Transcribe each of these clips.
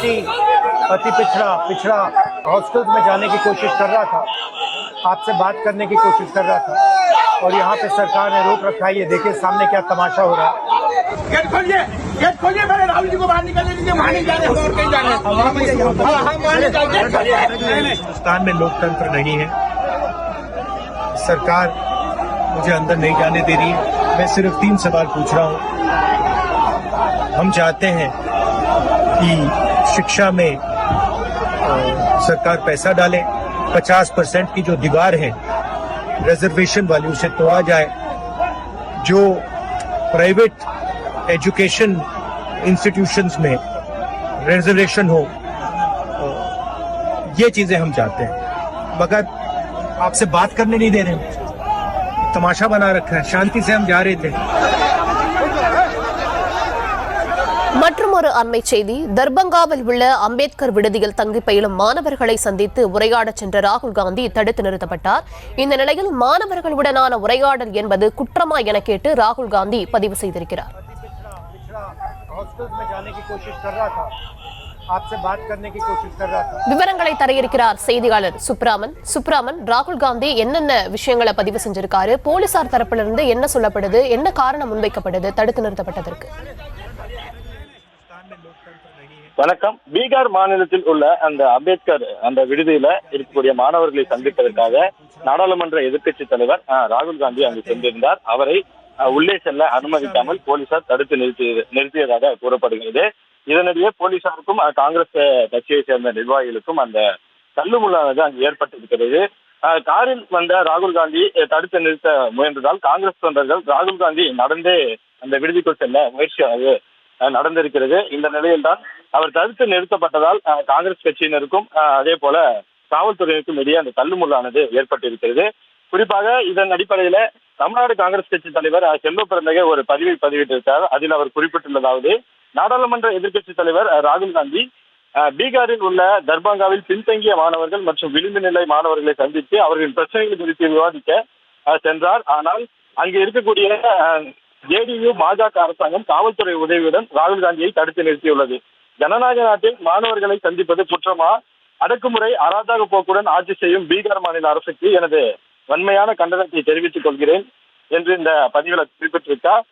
अति पिछड़ा हॉस्टल्स में जाने की कोशिश कर रहा था, आपसे बात करने की कोशिश कर रहा था, और यहाँ पे सरकार ने रोक रखा है। ये देखिए सामने क्या तमाशा हो रहा है। गेट खोलिए पहले राहुल जी को बाहर निकलने दीजिए। वहाँ नहीं जाने, हम और कहीं जाने। हिंदुस्तान में लोकतंत्र नहीं है, सरकार मुझे अंदर नहीं जाने दे रही है। मैं सिर्फ 3 सवाल पूछ रहा हूँ। हम चाहते हैं कि शिक्षा में सरकार पैसा डाले, 50% की जो दीवार है रिजर्वेशन वाली उसे तोड़ा जाए, जो प्राइवेट एजुकेशन इंस्टीट्यूशंस में रिजर्वेशन हो, ये चीजें हम चाहते हैं। मगर आपसे बात करने नहीं दे रहे हैं, तमाशा बना रखा है। शांति से हम जा रहे थे। மற்றொரு அண்மை செய்தி. தர்பங்காவில் உள்ள அம்பேத்கர் விடுதியில் தங்கி பயிலும் மாணவர்களை சந்தித்து உரையாடச் சென்ற ராகுல் காந்தி தடுத்து நிறுத்தப்பட்டார். இந்த நிலையில் மாணவர்களுடனான உரையாடல் என்பது குற்றமா என கேட்டு ராகுல் காந்தி பதிவு செய்திருக்கிறார். விவரங்களை தர இருக்கிறார் செய்தியாளர் சுப்ராமன். ராகுல் காந்தி என்னென்ன விஷயங்களை பதிவு செஞ்சிருக்காரு, போலீசார் தரப்பிலிருந்து என்ன சொல்லப்படுது, என்ன காரணம் முன்வைக்கப்படுது தடுத்து நிறுத்தப்பட்டதற்கு? வணக்கம். பீகார் மாநிலத்தில் உள்ள அந்த அம்பேத்கர் அந்த விடுதியில இருக்கக்கூடிய மாணவர்களை சந்திப்பதற்காக நாடாளுமன்ற எதிர்க்கட்சி தலைவர் ராகுல் காந்தி அங்கு சென்றிருந்தார். அவரை உள்ளே செல்ல அனுமதிக்காமல் போலீசார் தடுத்து நிறுத்தியதாக கூறப்படுகிறது. இதனிடையே போலீசாருக்கும் காங்கிரஸ் கட்சியை சேர்ந்த நிர்வாகிகளுக்கும் அந்த தள்ளுமுள்ளானது அங்கு ஏற்பட்டிருக்கிறது. காரில் வந்த ராகுல் காந்தி தடுத்து நிறுத்த முயன்றதால் காங்கிரஸ் தொண்டர்கள் ராகுல் காந்தி நடந்தே அந்த விடுதிக்குள் செல்ல முயற்சியானது நடந்திருக்கிறது. இந்த நிலையில்தான் அவர் தடுத்து நிறுத்தப்பட்டதால் காங்கிரஸ் கட்சியினருக்கும் அதே போல காவல்துறையினருக்கும் இடையே அந்த தள்ளுமுள்ளானது ஏற்பட்டிருக்கிறது. குறிப்பாக இதன் அடிப்படையில தமிழ்நாடு காங்கிரஸ் கட்சி தலைவர் செல்வ பிறந்தகை ஒரு பதிவை பதிவிட்டிருக்கிறார். அதில் அவர் குறிப்பிட்டுள்ளதாவது, நாடாளுமன்ற எதிர்க்கட்சி தலைவர் ராகுல் காந்தி பீகாரில் உள்ள தர்பங்காவில் பின்தங்கிய மாணவர்கள் மற்றும் விளிம்பு நிலை மாணவர்களை சந்தித்து அவர்களின் பிரச்சனைகள் குறித்து விவாதிக்க சென்றார். ஆனால் அங்கு இருக்கக்கூடிய ஜேடியு பாஜக அரசாங்கம் காவல்துறை உதவியுடன் ராகுல் காந்தியை தடுத்து நிறுத்தியுள்ளது. ஜனநாயக நாட்டில் மாணவர்களை சந்திப்பது குற்றமா? அடக்குமுறை அராஜக போக்குடன் ஆட்சி செய்யும் பீகார் மாநில அரசுக்கு எனது வன்மையான கண்டனத்தை தெரிவித்துக் கொள்கிறேன் என்று இந்த பதிவில் குறிப்பிட்டிருக்கார்.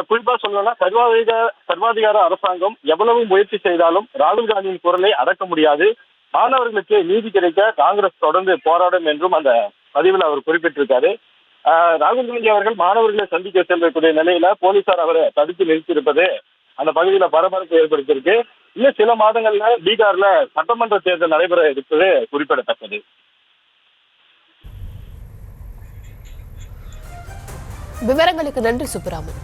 குறிப்பா சொல்லணும்னா சர்வாதிகார அரசாங்கம் எவ்வளவு முயற்சி செய்தாலும் ராகுல் காந்தியின் குரலை அடக்க முடியாது. மாணவர்களுக்கு நீதி கிடைக்க காங்கிரஸ் தொடர்ந்து போராடும் என்றும் அந்த பதிவில் அவர் குறிப்பிட்டிருக்காரு. ராகுல் காந்தி அவர்கள் மாணவர்களை சந்திக்க செல்லக்கூடிய நிலையில போலீசார் அவரை தடுத்து நிறுத்தியிருப்பது அந்த பகுதியில பரபரப்பு ஏற்படுத்தியிருக்கு. இன்னும் சில மாதங்கள்ல பீகார்ல சட்டமன்ற தேர்தல் நடைபெற இருப்பது குறிப்பிடத்தக்கது. விவரங்களுக்கு நன்றி சுப்ராமன்.